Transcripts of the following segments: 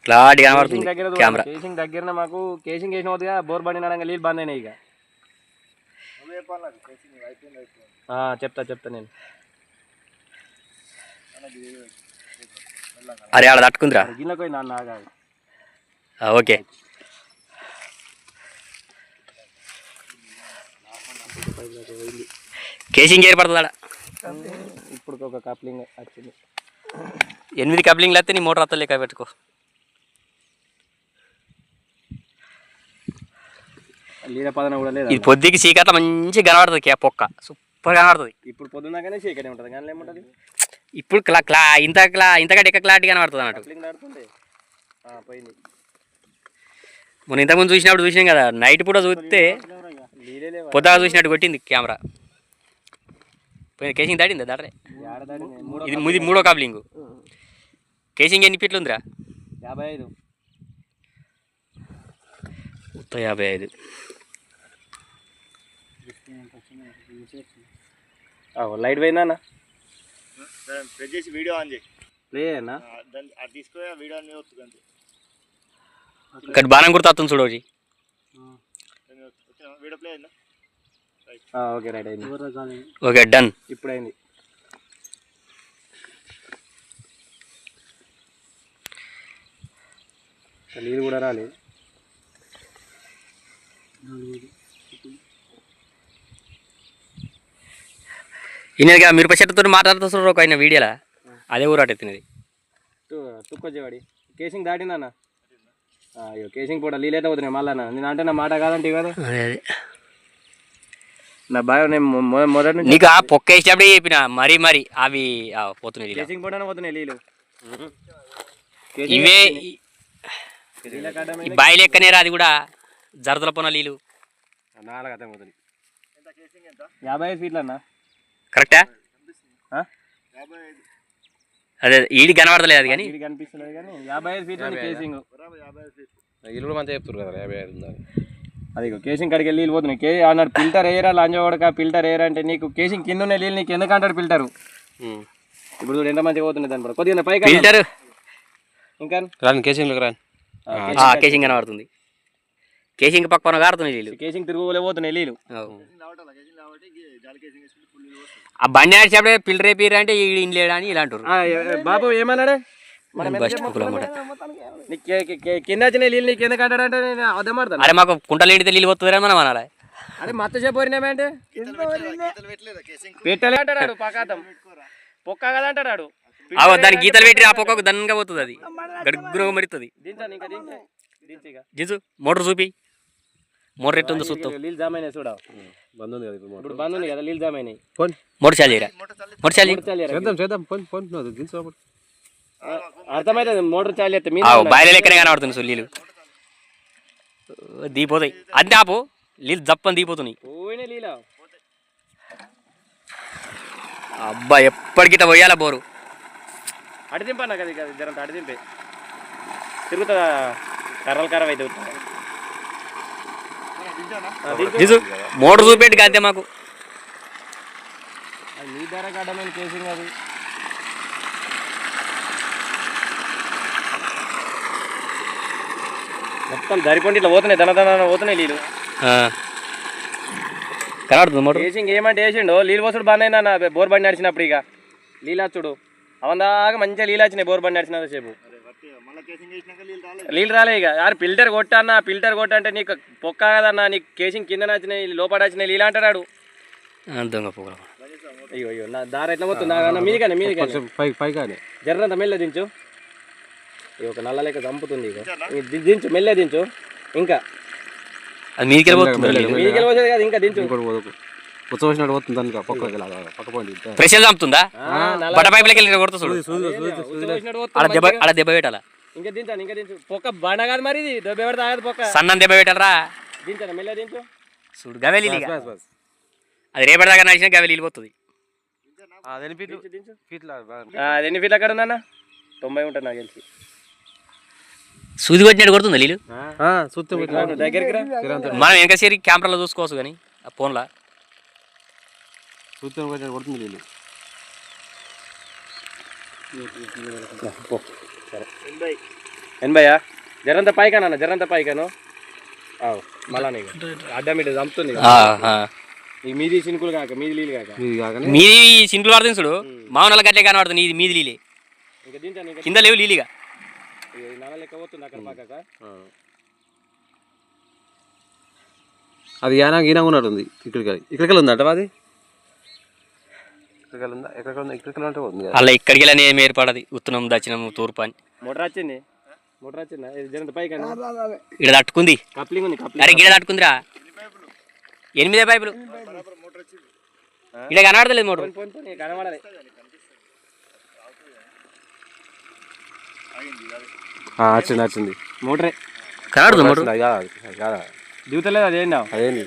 Clarity కనబడుతుంది camera. Casing దగ్గర మాకు కేసింగ్ వేసిన పోతుందిగా బోర్ బండి నడంగా నీళ్ళు బంద్ అయినాయి. ఇక చెప్తా నేను. అరే అలా తట్టుకుందిరా. గిన్నె పోయి నాన్న ఆగాలి. ఓకే. కేసింగ్ ఏర్పడుతుంది ఆడ. ఇప్పుడు ఒక కప్లింగ్ వచ్చింది. 8 కప్లింగ్లు అయితే నీ మోటార్ అత్త లెక్క పెట్టుకో. ఇది పొద్దుకి చీకట్ల మంచిగా కనబడుతుంది. పొక్క సూపర్ కనబడుతుంది. ఇప్పుడు పొద్దున్నాకనే చీకటి ఉంటుంది కానీ ఏముంటుంది ఇప్పుడు ఇంతకంటే ఎక్క క్లారిటీ కనబడుతుంది అన్నట్టు. పోయింది. మొన్న ఇంతకుముందు చూసినాం కదా, నైట్ పూట చూస్తే పొద్దుగా చూసినట్టు కొట్టింది కెమెరా. పోయింది. కేసింగ్ దాటిందా? దాటరే. ఇది 3వ కప్లింగ్. కేసింగ్ ఎన్ని ఫీట్లు ఉందిరా? 55. 55. లైట్ పోయిందా? వీడియో ఆన్ చేయి. ఇక్కడ బాణం గుర్తొస్తుంది చూడు. ఓకే రైట్ అయింది. Okay done. ఇప్పుడు అయింది. నీళ్ళు కూడా రాలేదు. ఈయనగా మిరప చెట్టుతో మాట్లాడుతున్నారు ఒక ఆయన వీడియోలా. అదే ఊరాట తినేది. తుక్కొచ్చేవాడి కేసింగ్ దాటినా? అయ్యో కేసింగ్ పూట నీళ్ళైతే పోతున్నాయి మళ్ళా. నేను అంటే నా మాట కాదంటే కదా. నా బాగా నేను మొదటి నుంచి నీకు ఆ పొక్క వేసేటప్పుడే చెప్పిన మరి అవి పోతున్నాయి. కేసింగ్ పూటనే పోతున్నాయి నీళ్ళు. ఇవే బాయి లెక్కనేరా. అది కూడా జరదల పొన నీళ్ళు. 55 ఫీట్లు అన్న. కరెక్టా? అదే ఈడి కనబడతలేదు అది కానీ కనిపిస్తలేదు కానీ 55 ఫీట్లు కేసింగ్. ఇల్లు కూడా మంచిగా చెప్తారు కదా 55. అది కేసింగ్ కాడికి వెళ్ళి నీళ్ళు పోతున్నాయి. అన్నాడు ఫిల్టర్ వేయరా లంజవాడక, ఫిల్టర్ వేయరా అంటే నీకు కేసింగ్ కింద ఉన్న నీళ్ళు నీకు ఎందుకు అంటాడు ఫిల్టరు. ఇప్పుడు చూడు ఎంత మంచిగా పోతున్నాయి. దాని కూడా కొద్దిగా పైకి ఫిల్టర్ ఇంకా కేసింగ్ రాని కేసింగ్ కనబడుతుంది. కేసింగ్ పక్కన కారుతున్నాయి నీళ్ళు. కేసింగ్ తిరుగులే పోతున్నాయి నీళ్ళు. ఆ బండి నడిచేప్పుడే ఫిల్టర్ వేపిరా అంటే ఇండ్లేడా అని ఇలా అంటారు. బాబు ఏమన్నాడే కింద వచ్చిన నీళ్ళు నీకు ఎందుకు అంటాడంటే నేను అదే మాడతాను. అరే మాకు కుంటలు ఎండితే నీళ్ళు పోతుందిరా మనం అనాలి. అరే మత్త సేపు పోరినామంటే పెట్టలే అంటాడు. పకాతం పొక్క కదా అంటాడు. దాని గీతలు పెట్టి ఆ పొక్కకు దన్నంగా పోతుంది. అది గడుగునగా మరుతుంది. దించు మోటార్ చూపి. మోటార్ ఎట్టుందో చూస్తాం. నీళ్ళు జామ్ అయినాయి చూడ. బంద్ ఉంది కదా ఇప్పుడు. బంద్ ఉంది కదా నీళ్ళు జామ్ అయినాయి. మోటార్ చాలు చేయరా. మోటార్ చాలు అర్థమవుతుంది. మోటార్ చాలు చేస్తే బాయిల లెక్కనే కనబడుతుంది. సో నీళ్ళు దిగిపోతాయి. అంతే ఆపు. నీళ్ళు జప్పని దిగిపోతున్నాయి. అబ్బా ఎప్పటికిట పోయాలా బోరు. అడి దింపన్నా కదా జరంత అడి దింపే తిరుగుతుందా. కర్రలు అయితే మోటార్ చూపెట్టి కాదే మాకు. మీ ధర కట్టమైన కేసింగ్ అది. మొత్తం దరిపండి ఇట్లా పోతున్నాయి. దన పోతున్నాయి నీళ్ళు. కనబడుతుంది మోటార్. కేసింగ్ ఏమంటే వేసిండు. నీళ్ళు పోసుడు బంద్ అయినా బోర్ బండి నడిచినప్పుడు. ఇక నీళ్ళు వచ్చుడు అవందాక మంచిగా నీళ్ళు వచ్చినాయి. బోర్ బండి నడిచినంత సేపు నీళ్ళు రాలే. ఇక యారు ఫిల్టర్ కొట్టన్నా. ఫిల్టర్ కొట్టంటే నీకు పొక్క కదన్నా. నీకు కేసింగ్ కింద నచ్చినాయి లోపల వచ్చినాయి నీళ్ళు అంటాడు. అయ్యో అయ్యో నా దారి ఎట్లా పోతుంది. మీదికానే మీదికానే జర్రంత మెల్ల దించు. ఒక నల్ల లెక్క చంపుతుంది. ఇక దించు మెల్లే దించు. ఇంకా మీదికి పోసేది కదా. ఇంకా దించు. వచ్చినట్టు పోతుంది. ప్రెషర్ చంపుతుందా? బట్ట పైపులకి వెళ్ళి కొడుతుంది. దెబ్బ పెట్టాలా. ఇంకా దించాను. ఇంకా దించు. పొక్క బండ కాదు మరి. ఇది దెబ్బ పెడితే ఆగదు పొక్క. సన్నం దెబ్బ పెట్టాలరా. దించాను మెల్ల దించు. చూడు గవెలి అది రేపటి దాకా నడిచినా గవెలి వెళ్ళిపోతుంది. అది ఎన్ని ఫీట్లు అక్కడ ఉందన్న? 90 ఉంటుంది నాకు తెలిసి. సూది కొట్టినట్టు కొడుతుందా నీళ్ళు? దగ్గరికి మనం వెనక సేరి కెమెరాలో చూసుకోవచ్చు కానీ ఆ ఫోన్లో కొడుతుంది నీళ్ళు. సరే 80 జరంత పైకానా జరంత పైకాను మళ్ళా అడ్డం ఇటు చంపుతుంది ఈ మీది చినుకులు కాక మీది నీళ్ళు కాక మీది సింపుల్ పడుతుంది చూడు మామూలు గట్లే కనబడుతుంది ఇది మీది నీళ్ళే ఇంకా దించాను కింద లేవు నీళ్ళిగా నల్ల లెక్క పోతుంది అక్కడ పక్కక అది యానా గీనా ఉన్నట్టుంది ఇక్కడికి ఉందంట అది ఇక్కడికి ఉందా ఇక్కడికి అంటే ఉంది అలా ఇక్కడికి వెళ్ళని ఏమి ఏర్పడది ఉత్తరం దక్షిణం తూర్పు అని మోటార్ వచ్చిందా జరంత పైకాను ఇక్కడ తట్టుకుంది కప్లింగ్ ఉంది అరే గిడ తట్టుకుందిరా 8 పైపులు ఇక్కడ కనబడతలేదు మోటార్ కనబడాలి వచ్చింది మోటరే కనబడుతుంది మోటార్ దిగుతలేదు అదేంటి అదేంది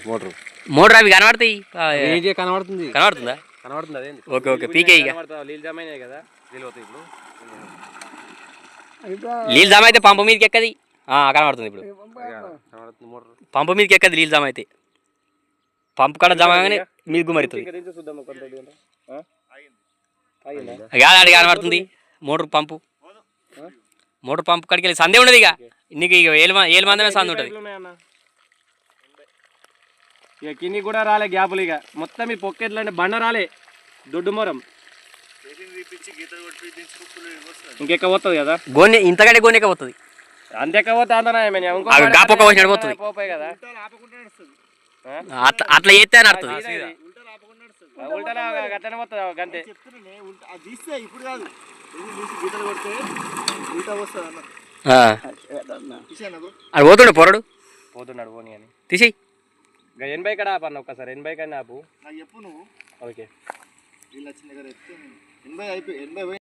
మోటార్ అవి కనబడతాయి కనబడుతుంది కనబడుతుందా కనబడుతుంది అదేంది ఓకే ఓకే పీకే ఇక నీళ్ళు జమ అయినాయి కదా నీళ్ళు అవుతాయి ఇప్పుడు నీళ్ళు జమ అయితే పంపు మీదకి ఎక్కది కనబడుతుంది ఇప్పుడు కనబడుతుంది మోటార్ పంపు మీదకి ఎక్కది నీళ్ళు జమ అయితే పంపు కాడ జమ కానీ మీకు మరుతుంది కాదు కనబడుతుంది మోటార్ పంపు కాడికి వెళ్ళి సందే ఉండదు ఇక నీకు ఇక ఏళ్ళు మందమే సంద ఉంటుంది ఇక కింది కూడా రాలే గ్యాపులు ఇక మొత్తం ఈ పొక్కెట్లు అంటే బండ రాలే దొడ్డు మొరం ఇంకెక్క పోతుంది కదా గోనె ఇంతకంటే గోనెక్క పోతుంది అంతెక్క పోతే గాపొక్క పోసినట్టు పోతుంది పోతాయి కదా అట్లా చేస్తే అని అర్థం ఉల్టా గట్లనే పోతుంది గంతే అది పోతుండే పొరడు పోతున్నాడు పోనీ అని తీసి 80 కడ ఆపన్న ఒక్కసారి 80 కన్నా ఆపు నాకు చెప్పు నువ్వు ఓకే వీళ్ళు వచ్చిన దగ్గర 80 అయిపోయి 80